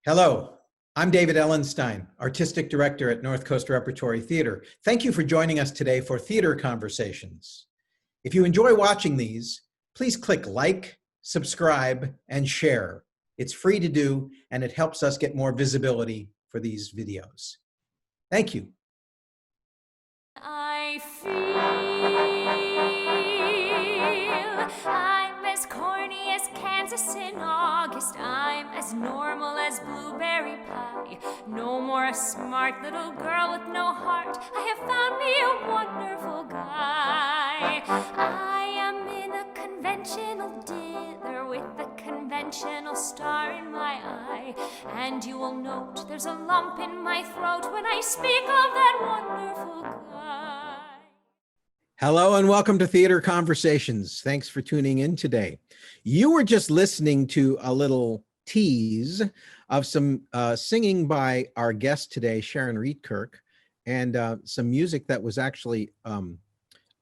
Hello, I'm David Ellenstein, Artistic Director at North Coast Repertory Theater. Thank you for joining us today for Theater Conversations. If you enjoy watching these, please click like, subscribe, and share. It's free to do, and it helps us get more visibility for these videos. Thank you. I feel I'm as corny as Kansas in August. I'm as normal as blueberry pie. No more a smart little girl with no heart. I have found me a wonderful guy. I am in a conventional dinner with a conventional star in my eye. And you will note there's a lump in my throat when I speak of that wonderful guy. Hello and welcome to Theater Conversations. Thanks for tuning in today. You were just listening to a little tease of some singing by our guest today, Sharon Rietkerk, and some music that was actually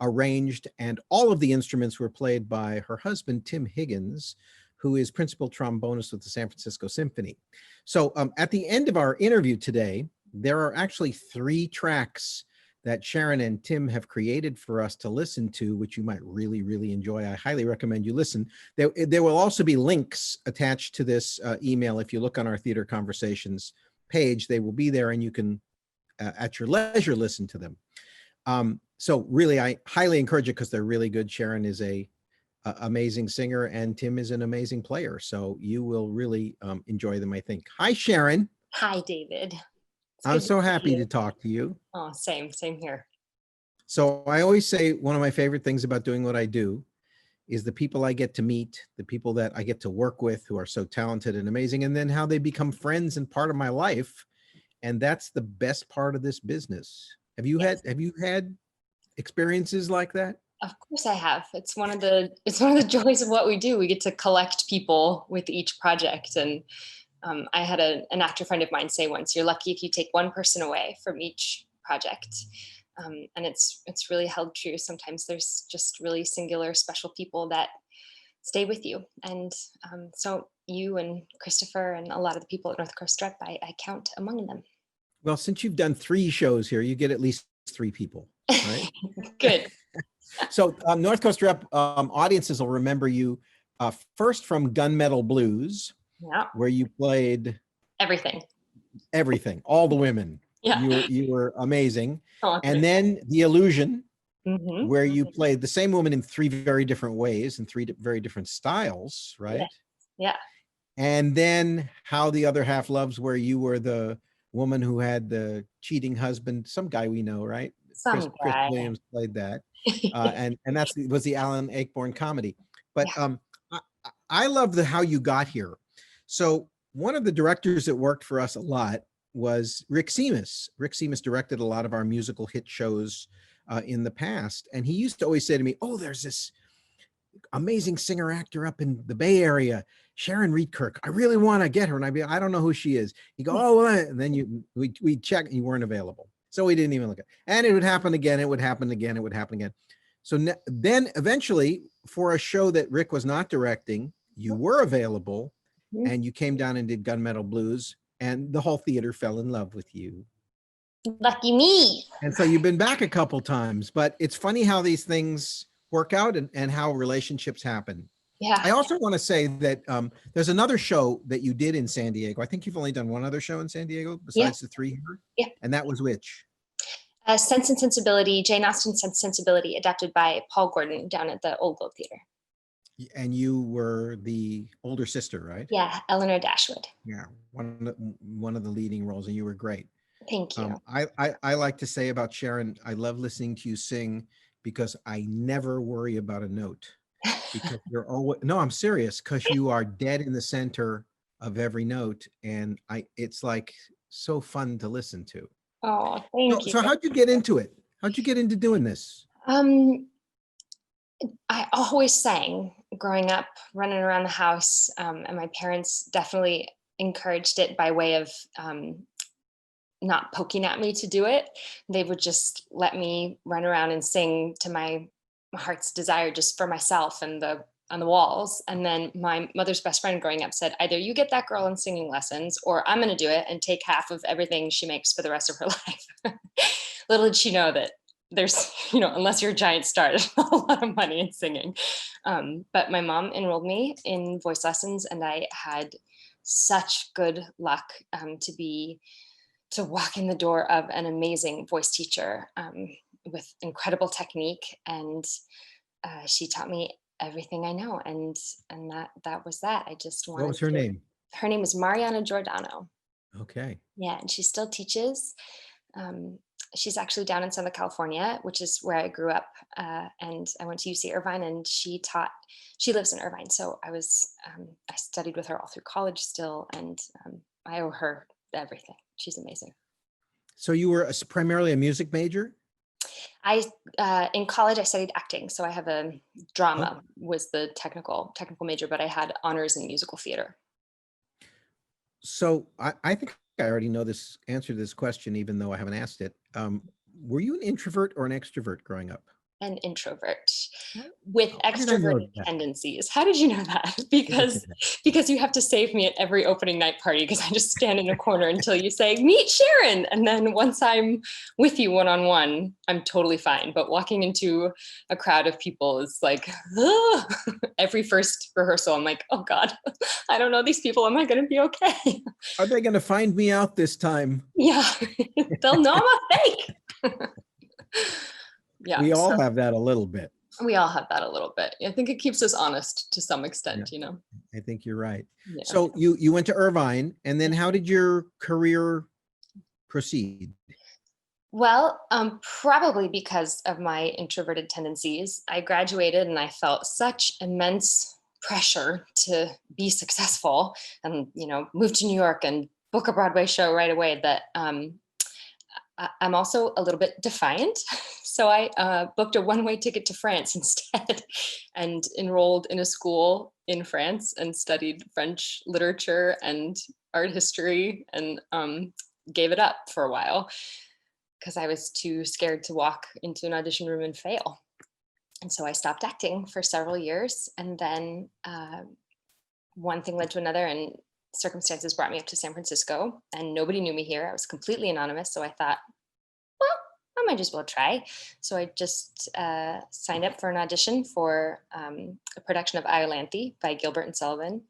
arranged, and all of the instruments were played by her husband, Tim Higgins, who is principal trombonist with the San Francisco Symphony. So at the end of our interview today, there are actually 3 tracks that Sharon and Tim have created for us to listen to, which you might really, really enjoy. I highly recommend you listen. There will also be links attached to this email. If you look on our Theater Conversations page, they will be there and you can, at your leisure, listen to them. So really, I highly encourage it because they're really good. Sharon is a amazing singer and Tim is an amazing player. So you will really enjoy them, I think. Hi, Sharon. Hi, David. I'm so happy to talk to you. Oh, same here. So I always say one of my favorite things about doing what I do is the people I get to meet, the people that I get to work with who are so talented and amazing, and then how they become friends and part of my life. And that's the best part of this business. Have you had experiences like that? Of course I have. It's one of the joys of what we do. We get to collect people with each project. And I had an actor friend of mine say once, you're lucky if you take one person away from each project. And it's really held true. Sometimes there's just really singular, special people that stay with you. And so you and Christopher and a lot of the people at North Coast Rep, I count among them. Well, since you've done 3 shows here, you get at least 3 people, right? Good. So North Coast Rep audiences will remember you first from Gunmetal Blues, Yeah. where you played Everything, all the women. Yeah. You were amazing. Oh, And then The Illusion, mm-hmm. where you played the same woman in 3 very different ways and 3 very different styles, right? Yeah. And then How the Other Half Loves, where you were the woman who had the cheating husband, some guy we know, right? Chris Williams played that. And that was the Alan Acorn comedy. But Yeah. I love how you got here. So one of the directors that worked for us a lot was Rick Seamus. Rick Seamus directed a lot of our musical hit shows in the past. And he used to always say to me, oh, there's this amazing singer actor up in the Bay Area, Sharon Rietkerk. I really want to get her. And I'd be, I don't know who she is. You go, oh, well, and then we check and you weren't available. So we didn't even look at it. And it would happen again. It would happen again. It would happen again. So then eventually for a show that Rick was not directing, you were available and you came down and did Gunmetal Blues and the whole theater fell in love with you. Lucky me. And so you've been back a couple times, but it's funny how these things work out and how relationships happen. Yeah. I also want to say that there's another show that you did in San Diego. I think you've only done one other show in San Diego besides the 3 here. Yeah. And that was which? Sense and Sensibility, Jane Austen's Sense and Sensibility, adapted by Paul Gordon down at the Old Globe Theater. And you were the older sister, right? Yeah, Eleanor Dashwood. Yeah, one of the leading roles, and you were great. Thank you. I like to say about Sharon, I love listening to you sing because I never worry about a note. Because you're always, no, I'm serious, because you are dead in the center of every note, and it's like so fun to listen to. Oh, thank you. So how'd you get into it? How'd you get into doing this? I always sang growing up, running around the house, and my parents definitely encouraged it by way of not poking at me to do it. They would just let me run around and sing to my heart's desire, just for myself and the on the walls. And then my mother's best friend growing up said, either you get that girl in singing lessons, or I'm going to do it and take half of everything she makes for the rest of her life. Little did she know that there's, unless you're a giant star, there's not a lot of money in singing. But my mom enrolled me in voice lessons, and I had such good luck to walk in the door of an amazing voice teacher with incredible technique. And she taught me everything I know. And that was that. I just wanted What was her name? Her name is Mariana Giordano. Okay. Yeah. And she still teaches. She's actually down in Southern California, which is where I grew up. And I went to UC Irvine, and she lives in Irvine. So I studied with her all through college still. And I owe her everything. She's amazing. So you were primarily a music major? In college, I studied acting. So I have a drama was the technical major, but I had honors in musical theater. So I think I already know this answer to this question, even though I haven't asked it. Were you an introvert or an extrovert growing up? An introvert with How did I know extroverted that? tendencies. How did you know that? Because you have to save me at every opening night party, because I just stand in a corner until you say, meet Sharon. And then once I'm with you one-on-one, I'm totally fine. But walking into a crowd of people is like, every first rehearsal, I'm like, oh God, I don't know these people. Am I going to be okay? Are they going to find me out this time? Yeah, they'll know I'm a fake. Yeah, we all have that a little bit. We all have that a little bit. I think it keeps us honest to some extent, I think you're right. Yeah. So you went to Irvine, and then how did your career proceed? Well, probably because of my introverted tendencies. I graduated and I felt such immense pressure to be successful and, move to New York and book a Broadway show right away that I'm also a little bit defiant. So I booked a one-way ticket to France instead and enrolled in a school in France and studied French literature and art history, and gave it up for a while because I was too scared to walk into an audition room and fail. And so I stopped acting for several years. And then one thing led to another, and circumstances brought me up to San Francisco, and nobody knew me here. I was completely anonymous. So I thought, well, I might as well try. So I just signed up for an audition for a production of Iolanthe by Gilbert and Sullivan.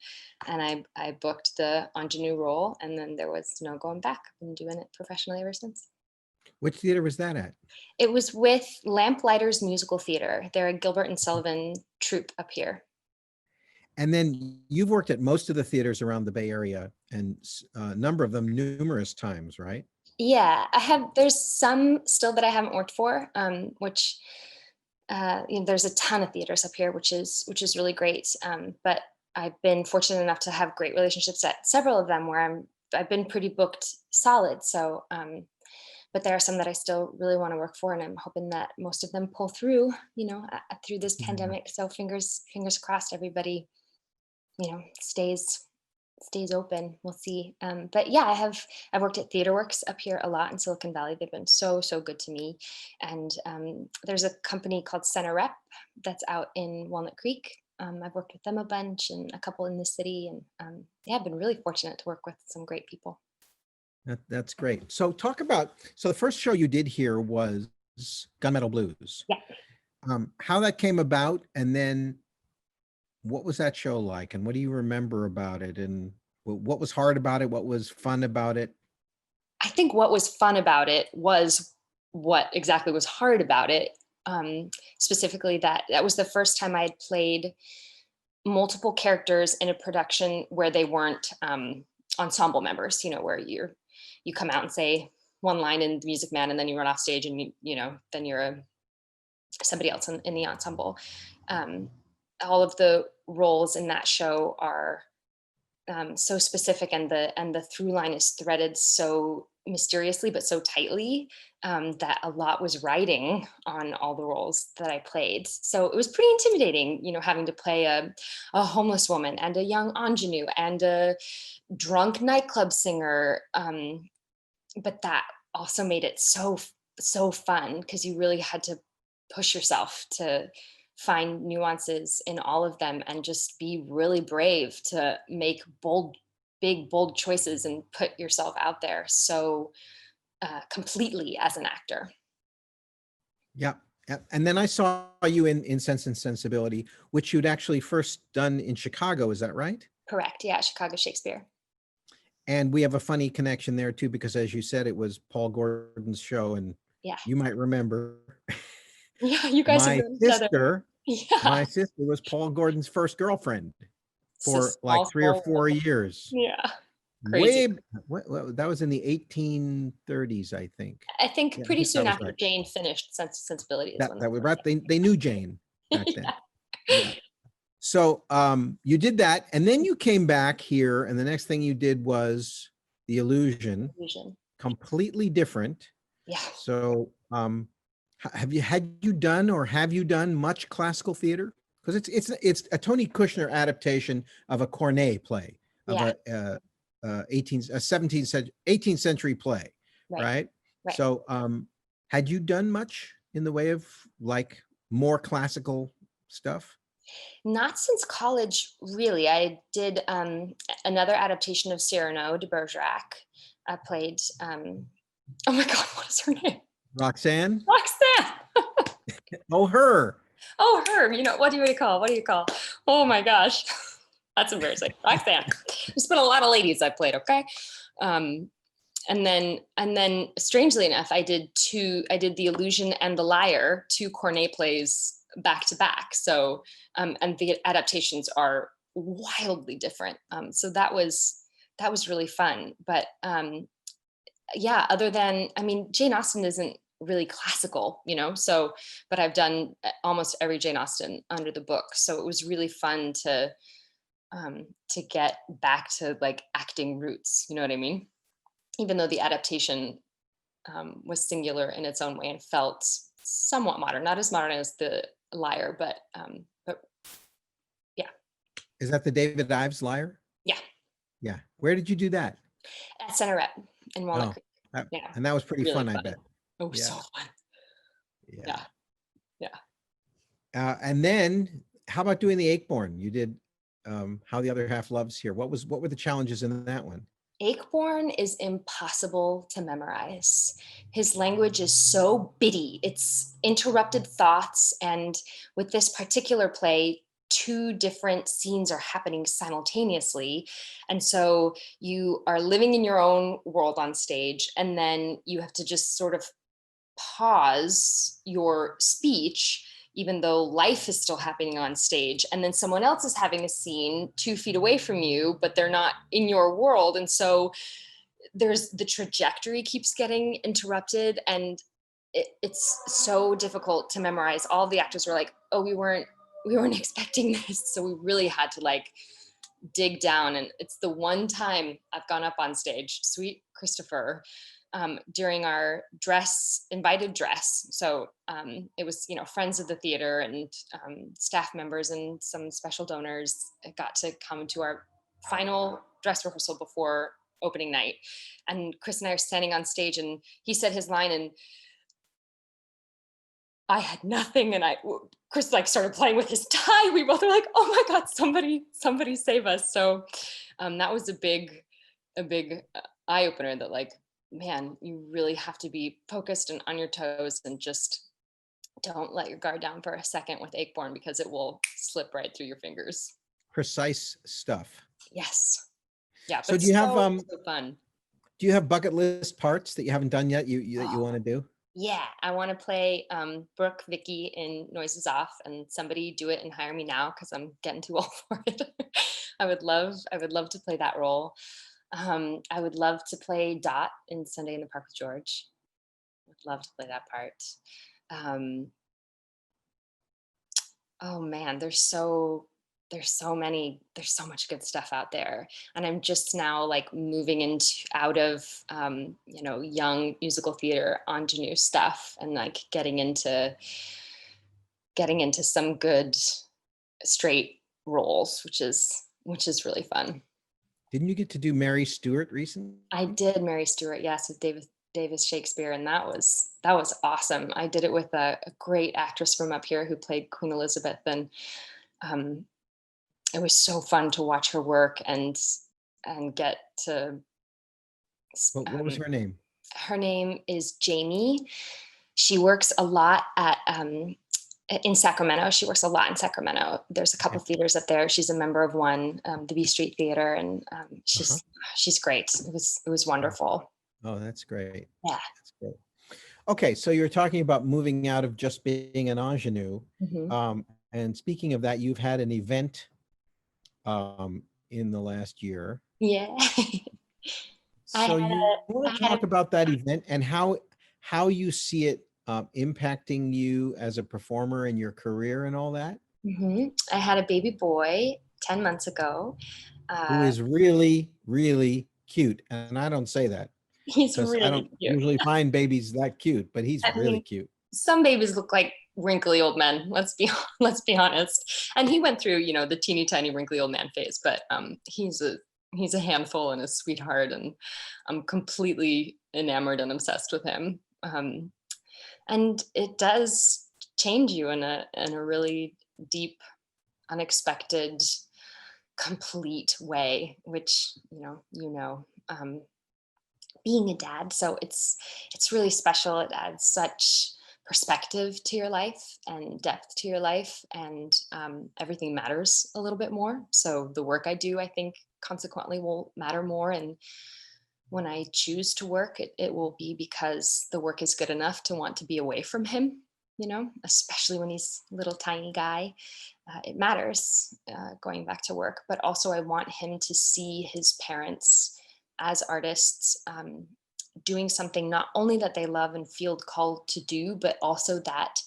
And I booked the ingenue role, and then there was no going back. I've been doing it professionally ever since. Which theater was that at? It was with Lamplighters Musical Theater. They're a Gilbert and Sullivan troupe up here. And then you've worked at most of the theaters around the Bay Area, and a number of them numerous times, right? Yeah, there's some still that I haven't worked for, which there's a ton of theaters up here, which is really great. But I've been fortunate enough to have great relationships at several of them where I've been pretty booked solid. So, but there are some that I still really want to work for, and I'm hoping that most of them pull through, through this pandemic. So fingers crossed, everybody, stays open. We'll see. But yeah, I've worked at TheaterWorks up here a lot in Silicon Valley. They've been so good to me. And there's a company called Center Rep that's out in Walnut Creek. I've worked with them a bunch, and a couple in the city. And I've been really fortunate to work with some great people. That's great. So the first show you did here was Gunmetal Blues. Yeah. How that came about, and then what was that show like, and what do you remember about it, and what was hard about it? What was fun about it? I think what was fun about it was what exactly was hard about it. Specifically that was the first time I had played multiple characters in a production where they weren't ensemble members, where you come out and say one line in The Music Man, and then you run off stage, and then you're somebody else in the ensemble. All of the roles in that show are so specific, and the through line is threaded so mysteriously but so tightly that a lot was riding on all the roles that I played. So it was pretty intimidating, having to play a homeless woman and a young ingenue and a drunk nightclub singer. But that also made it so fun, because you really had to push yourself to find nuances in all of them and just be really brave to make big, bold choices and put yourself out there so completely as an actor. Yeah. Yeah. And then I saw you in Sense and Sensibility, which you'd actually first done in Chicago. Is that right? Correct. Yeah. Chicago Shakespeare. And we have a funny connection there too, because as you said, it was Paul Gordon's show, and Yeah. you might remember Yeah. You guys have my known each other. my Yeah. sister was Paul Gordon's first girlfriend It's a for like small, 3 or small 4 world. years. Yeah. Way, Crazy. that was in the 1830s, I think. I think Yeah, I pretty think that soon was after right. Jane finished Sense and Sensibility is when That was that right. They knew Jane back then. yeah. Yeah. So you did that, and then you came back here, and the next thing you did was The Illusion, Illusion. completely different. Yeah. So have you done much classical theater? Because it's a Tony Kushner adaptation of a Corneille play, of Yeah. a 17th century 18th century play, Right. right? Right. So had you done much in the way of like more classical stuff? Not since college, really. I did another adaptation of Cyrano de Bergerac. I played, oh my God, what is her name? Roxanne? Roxanne. Oh, her. Oh, her. You know, what do you call? What do you call? Oh my gosh. That's embarrassing. Roxanne. There's been a lot of ladies I played, okay? And then strangely enough, I did The Illusion and The Liar, 2 Corneille plays back to back. So, and the adaptations are wildly different. So that was really fun. But yeah, other than, I mean, Jane Austen isn't really classical, you know, so, but I've done almost every Jane Austen under the book. So it was really fun to get back to like acting roots, you know what I mean? Even though the adaptation was singular in its own way and felt somewhat modern, not as modern as The Liar, but yeah. Is that the David Ives Liar? Yeah. Yeah. Where did you do that? At Center Rep in Walnut Oh, Creek. Yeah. and that was pretty Really fun, I fun. bet. Oh, Yeah. so fun. Yeah. Yeah. And then how about doing the Acorn? You did How the Other Half Loves Here. What were the challenges in that one? Acorn is impossible to memorize. His language is so bitty. It's interrupted thoughts. And with this particular play, 2 different scenes are happening simultaneously. And so you are living in your own world on stage, and then you have to just sort of pause your speech even though life is still happening on stage, and then someone else is having a scene 2 feet away from you, but they're not in your world. And so there's the trajectory keeps getting interrupted, and it's so difficult to memorize. All of the actors were like, oh, we weren't expecting this. So we really had to like dig down. And it's the one time I've gone up on stage, sweet Christopher, during our invited dress. So it was, you know, friends of the theater and staff members and some special donors got to come to our final dress rehearsal before opening night. And Chris and I are standing on stage, and he said his line, and I had nothing. And Chris like started playing with his tie. We both were like, oh my God, somebody save us. So that was a big eye opener, that like, man, you really have to be focused and on your toes and just don't let your guard down for a second with Acorn, because it will slip right through your fingers. Precise stuff. Yes. Yeah. So But do you have so fun. do you have bucket list parts that you haven't done yet that you want to do? Yeah, I want to play Brooke Vicky in Noises Off, and somebody do it and hire me now, because I'm getting too old for it. I would love to play that role. I would love to play Dot in Sunday in the Park with George. I would love to play that part. Oh man, there's so much good stuff out there, and I'm just now like moving out of you know, young musical theater onto new stuff, and like getting into some good straight roles, which is really fun. Didn't you get to do Mary Stewart recently? I did Mary Stewart, yes, with David Davis Shakespeare, and that was awesome. I did it with a great actress from up here who played Queen Elizabeth, and um, it was so fun to watch her work and get to. What was her name? Her name is Jamie. She works a lot at in Sacramento. She works a lot in Sacramento. There's a couple theaters up there. She's a member of one, the B Street Theater, and she's great. It was wonderful. Oh, that's great. Yeah. That's great. Okay, so you're talking about moving out of just being an ingenue. And speaking of that, you've had an event in the last year. Yeah. So you want to talk about that event and how you see it impacting you as a performer in your career and all that? I had a baby boy 10 months ago. Who is really, really cute. And I don't say that He's because I really don't cute. usually find babies that cute, but he's really cute. Some babies look like wrinkly old men. Let's be honest. And he went through, the teeny tiny wrinkly old man phase, but he's a handful and a sweetheart, and I'm completely enamored and obsessed with him. And it does change you in a really deep, unexpected, complete way, which being a dad. So it's really special. It adds such perspective to your life and depth to your life, and everything matters a little bit more. So the work I do, I think, consequently will matter more. And when I choose to work, it will be because the work is good enough to want to be away from him, especially when he's a little tiny guy. It matters going back to work, but also I want him to see his parents as artists doing something not only that they love and feel called to do, but also that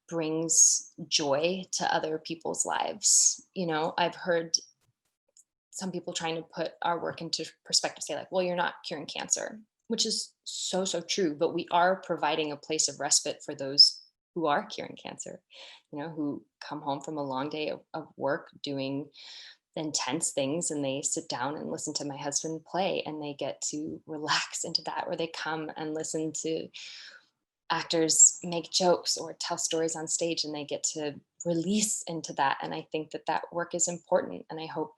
brings joy to other people's lives. I've heard some people trying to put our work into perspective, say like, well, you're not curing cancer, which is so true, but we are providing a place of respite for those who are curing cancer, who come home from a long day of work doing intense things, and they sit down and listen to my husband play, and they get to relax into that, or they come and listen to actors make jokes or tell stories on stage, and they get to release into that. And I think that work is important, and I hope,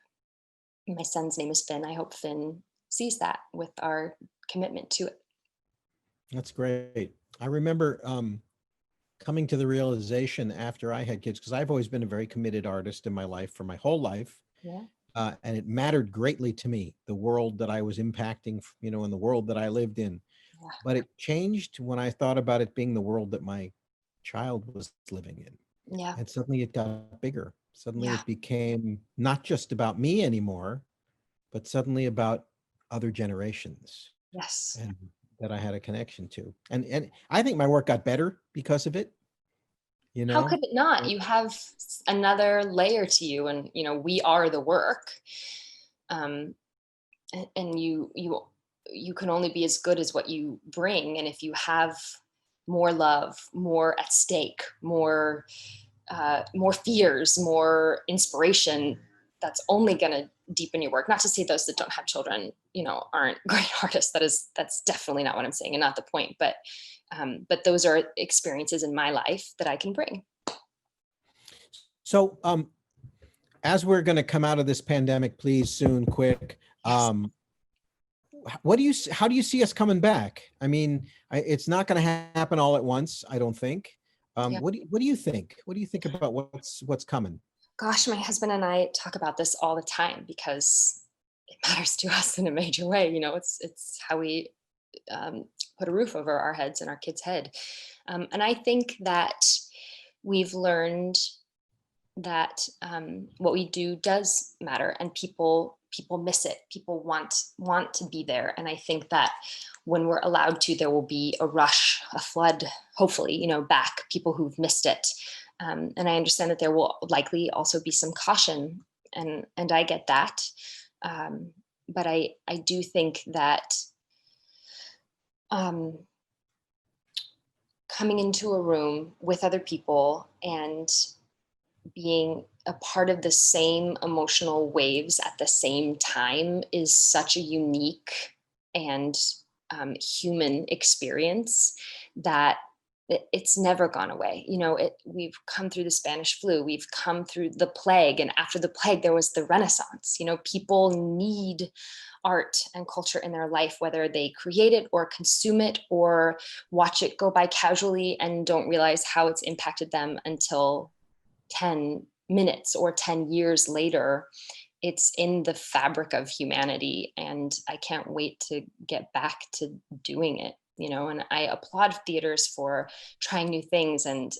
my son's name is Finn, I hope Finn sees that with our commitment to it. That's great. I remember coming to the realization after I had kids, because I've always been a very committed artist in my life for my whole life. Yeah. And it mattered greatly to me, the world that I was impacting, in the world that I lived in. Yeah. But it changed when I thought about it being the world that my child was living in. Yeah. And suddenly it got bigger. Suddenly Yeah. it became not just about me anymore, but suddenly about other generations. Yes. And that I had a connection to. And I think my work got better because of it. How could it not? You have another layer to you, and we are the work. And you can only be as good as what you bring. And if you have more love, more at stake, more fears, more inspiration, that's only going to deepen your work. Not to say those that don't have children, aren't great artists. That's definitely not what I'm saying, and not the point. But those are experiences in my life that I can bring. So, as we're going to come out of this pandemic, please, soon, quick. Yes. How do you see us coming back? I mean, it's not going to happen all at once, I don't think. Yeah. What do you think? What do you think about what's coming? Gosh, my husband and I talk about this all the time because it matters to us in a major way. It's how we put a roof over our heads and our kids' head. And I think that we've learned that what we do does matter, and people miss it. People want to be there. And I think that when we're allowed to, there will be a rush, a flood, hopefully, back, people who've missed it. And I understand that there will likely also be some caution, and I get that. But I do think that coming into a room with other people and being a part of the same emotional waves at the same time is such a unique and human experience that it's never gone away. We've come through the Spanish flu, we've come through the plague, and after the plague, there was the Renaissance. People need art and culture in their life, whether they create it or consume it or watch it go by casually and don't realize how it's impacted them until 10 minutes or 10 years later. It's in the fabric of humanity, and I can't wait to get back to doing it. And I applaud theaters for trying new things and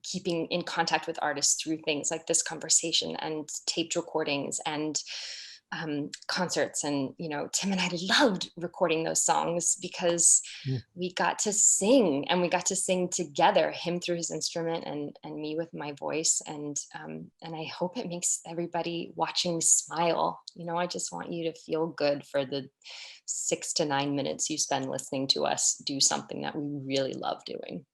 keeping in contact with artists through things like this conversation and taped recordings and concerts. And Tim and I loved recording those songs because we got to sing, and we got to sing together, him through his instrument and me with my voice. And I hope it makes everybody watching smile. I just want you to feel good for the 6 to 9 minutes you spend listening to us do something that we really love doing.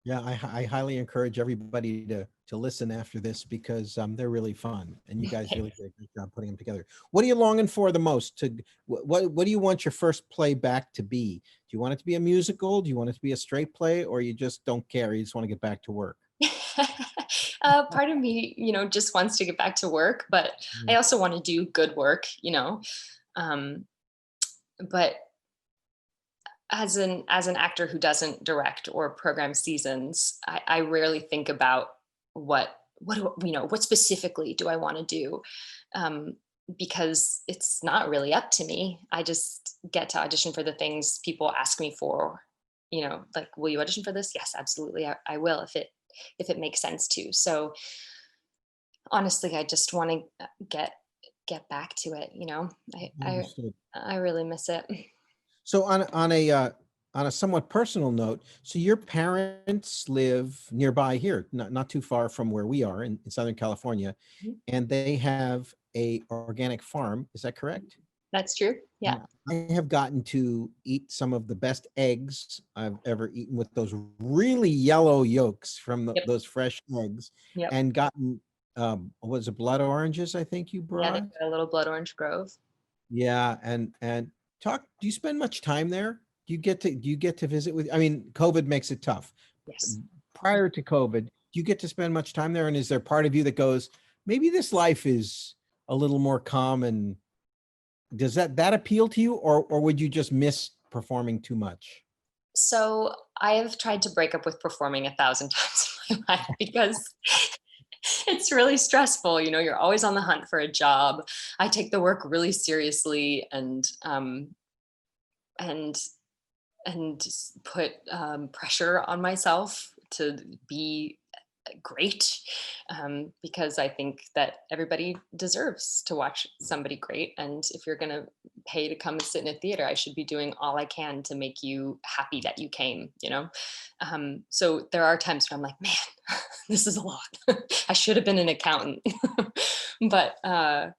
Yeah, I highly encourage everybody to listen after this, because they're really fun, and you guys really did a great job putting them together. What are you longing for the most? What do you want your first play back to be? Do you want it to be a musical? Do you want it to be a straight play, or you just don't care? You just want to get back to work? Part of me, just wants to get back to work, but I also want to do good work, but as an actor who doesn't direct or program seasons, I rarely think about what specifically do I want to do, because it's not really up to me. I just get to audition for the things people ask me for. Like, will you audition for this? Yes, absolutely, I will, if it makes sense to. So honestly, I just want to get back to it. I really miss it. So on a somewhat personal note, so your parents live nearby here, not too far from where we are in Southern California, and they have a organic farm. Is that correct? That's true. Yeah. I have gotten to eat some of the best eggs I've ever eaten, with those really yellow yolks from those fresh eggs, and gotten was it blood oranges? I think you brought. Yeah, they got a little blood orange grove. Yeah, and do you spend much time there? Do you get to visit with, I mean, COVID makes it tough. Yes. Prior to COVID, do you get to spend much time there? And is there part of you that goes, maybe this life is a little more calm, and does that appeal to you, or would you just miss performing too much? So I have tried to break up with performing 1,000 times in my life because it's really stressful. You're always on the hunt for a job. I take the work really seriously and put pressure on myself to be great, because I think that everybody deserves to watch somebody great. And if you're going to pay to come and sit in a theater, I should be doing all I can to make you happy that you came, So there are times where I'm like, man, this is a lot. I should have been an accountant. But I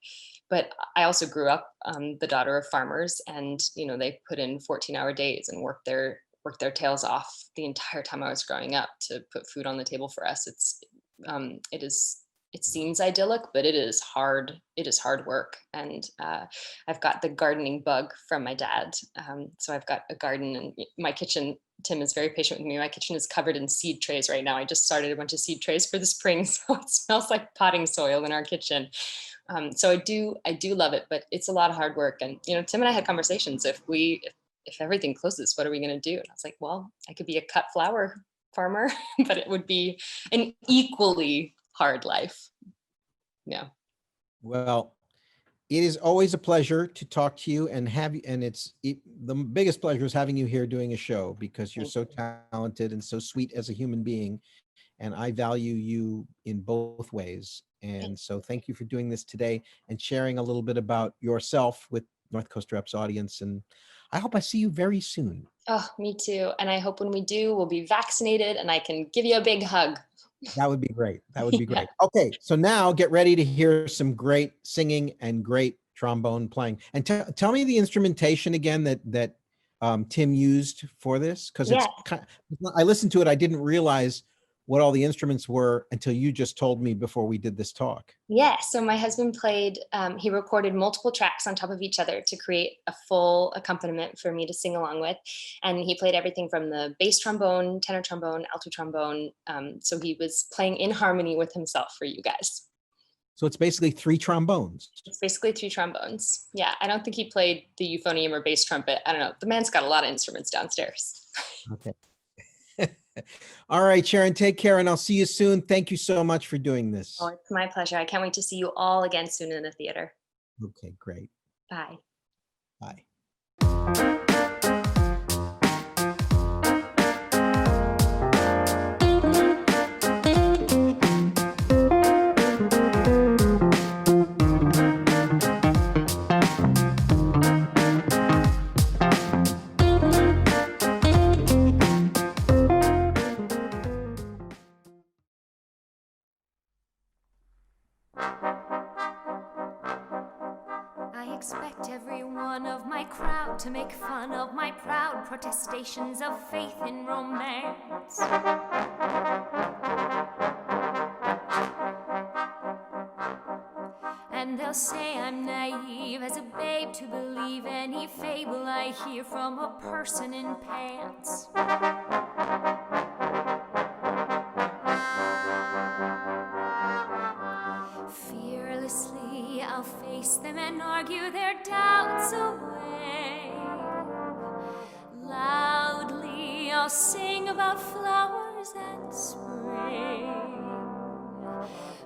also grew up the daughter of farmers, and they put in 14-hour days and worked their tails off the entire time I was growing up to put food on the table for us. It seems idyllic, but it is hard. It is hard work. And I've got the gardening bug from my dad. So I've got a garden, and my kitchen, Tim is very patient with me. My kitchen is covered in seed trays right now. I just started a bunch of seed trays for the spring. So it smells like potting soil in our kitchen. So I do love it, but it's a lot of hard work. And, Tim and I had conversations. If everything closes, what are we going to do? And I was like, well, I could be a cut flower farmer, but it would be an equally hard life. Yeah. Well, it is always a pleasure to talk to you and have you. And the biggest pleasure is having you here doing a show, because you're so talented and so sweet as a human being. And I value you in both ways. And so thank you for doing this today and sharing a little bit about yourself with North Coast Reps audience. And I hope I see you very soon. Oh, me too. And I hope when we do, we'll be vaccinated and I can give you a big hug. That would be great. That would be great. Okay, so now get ready to hear some great singing and great trombone playing. And tell me the instrumentation again that Tim used for this, because I listened to it. I didn't realize what all the instruments were until you just told me before we did this talk. Yeah, so my husband played, he recorded multiple tracks on top of each other to create a full accompaniment for me to sing along with. And he played everything from the bass trombone, tenor trombone, alto trombone. So he was playing in harmony with himself for you guys. So it's basically 3 trombones. It's basically 3 trombones. Yeah, I don't think he played the euphonium or bass trumpet. I don't know. The man's got a lot of instruments downstairs. Okay. All right, Sharon, take care, and I'll see you soon. Thank you so much for doing this. Oh, it's my pleasure. I can't wait to see you all again soon in the theater. Okay, great. Bye. Bye. I expect every one of my crowd to make fun of my proud protestations of faith in romance. And they'll say I'm naive as a babe to believe any fable I hear from a person in pants. Fearlessly I'll face them and argue their doubts away. Loudly I'll sing about flowers and spring.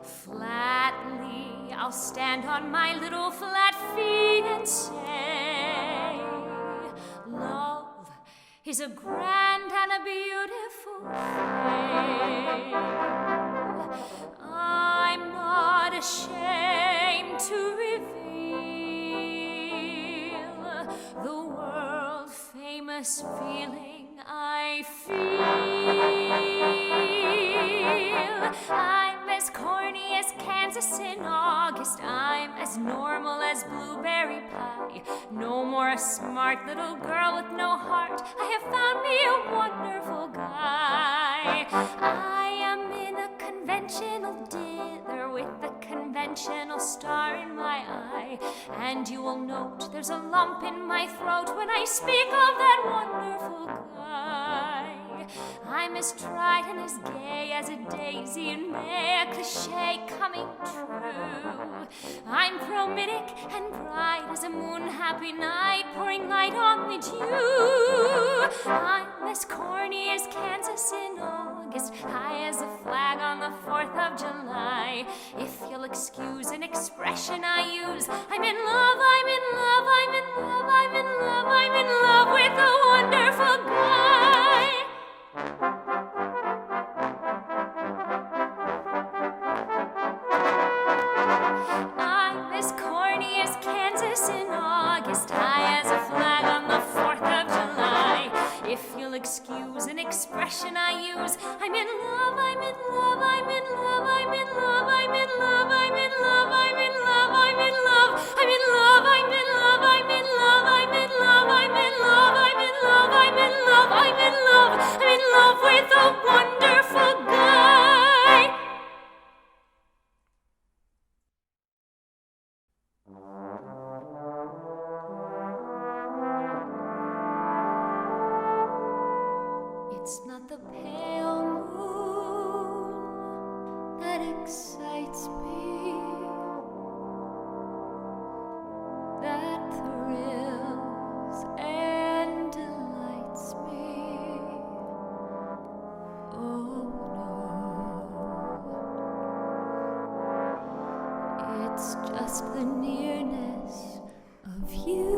Flatly I'll stand on my little flat feet and say, love is a grand and a beautiful thing. I'm not ashamed to reveal the world-famous feeling I feel. I'm as corny as Kansas in August. I'm as normal as blueberry pie. No more a smart little girl with no heart. I have found me a wonderful guy. I am in a conventional dinner with a conventional star in my eye. And you will note there's a lump in my throat when I speak of that wonderful guy. I'm as tried and as gay as a daisy in May, a cliche coming true. I'm bromidic and bright as a moon-happy night, pouring light on the dew. I'm as corny as Kansas in August, high as a flag on the 4th of July. If you'll excuse an expression I use, I'm in love, I'm in love, I'm in love, I'm in love, I'm in love with a wonderful guy. I'm as corny as Kansas in August, high as a flag on the 4th of July. If you'll excuse an expression I use, I'm in love, I'm in love, I'm in love, I'm in love, I'm in love, I'm in love, I'm in love, I'm in love, I'm in love, I'm in love, I'm in love, I'm in love, I'm in love, I'm in love, I'm in love, I'm in love, I'm in love with a wonderful guy. It's not the pale moon that excites me, that thrills and delights me. Oh no, it's just the nearness of you.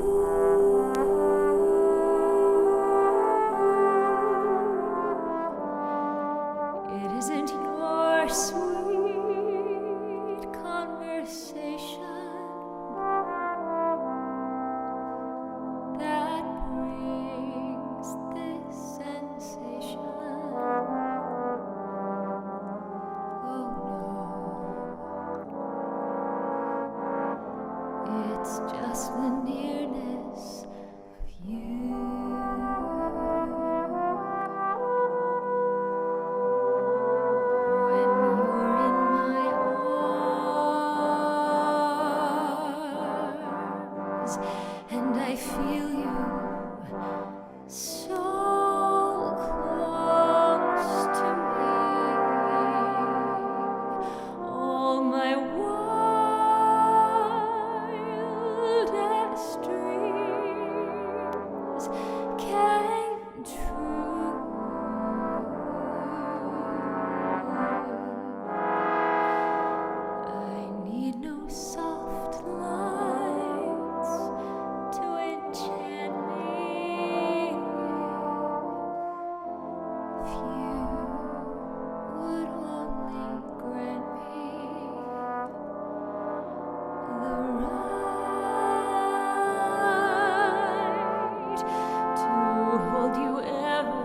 so close to me. All my wildest dreams came true. I need no soft lights to enchant me. If you would only grant me the right to hold you ever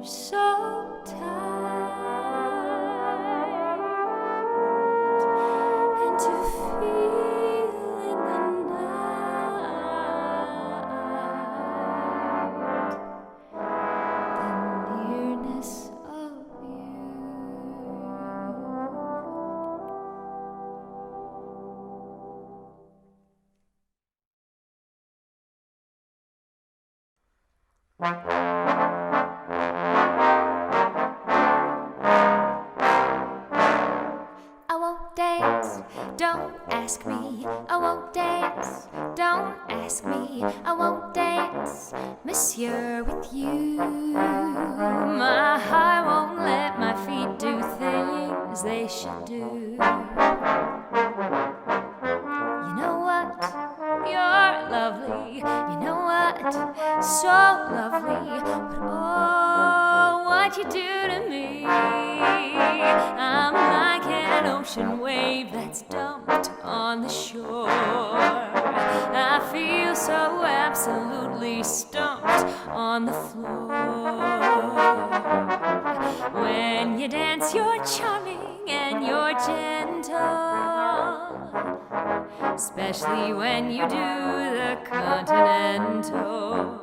so tight, and to feel in the night the nearness of you. I won't dance, don't ask me. I won't dance, don't ask me. I won't dance, monsieur, with you. My heart won't let my feet do things they should do. You know what? You're lovely. You know what? So lovely. But oh, what you do to me. I'm like an ocean wave that's dumped on the shore. I feel so absolutely stumped on the floor. When you dance, you're charming and you're gentle, especially when you do the continental.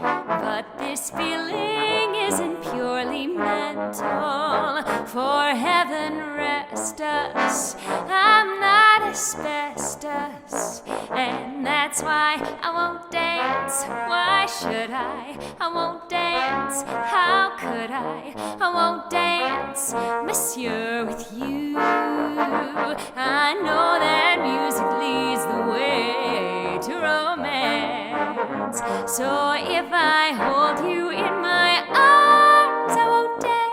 But this feeling isn't purely mental. For heaven rest us, I'm not asbestos, and that's why I won't dance. Why should I? I won't dance. How could I? I won't dance, monsieur, with you. I know that music leads the way to romance. So if I hold you in my arms, I won't dance.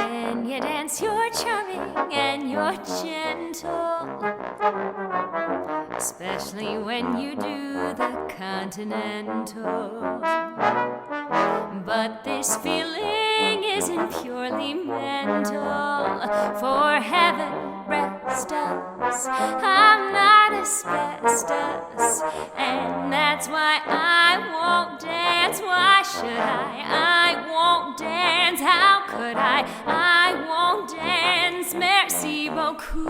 When you dance, you're charming and you're gentle, especially when you do the continental. But this feeling isn't purely mental. For heaven rest us, I'm not asbestos, and that's why I won't dance. Why should I won't dance. How could I won't dance. Merci beaucoup.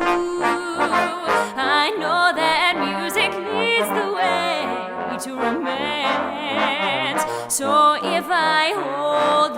I know that music leads the way to romance. So if I hold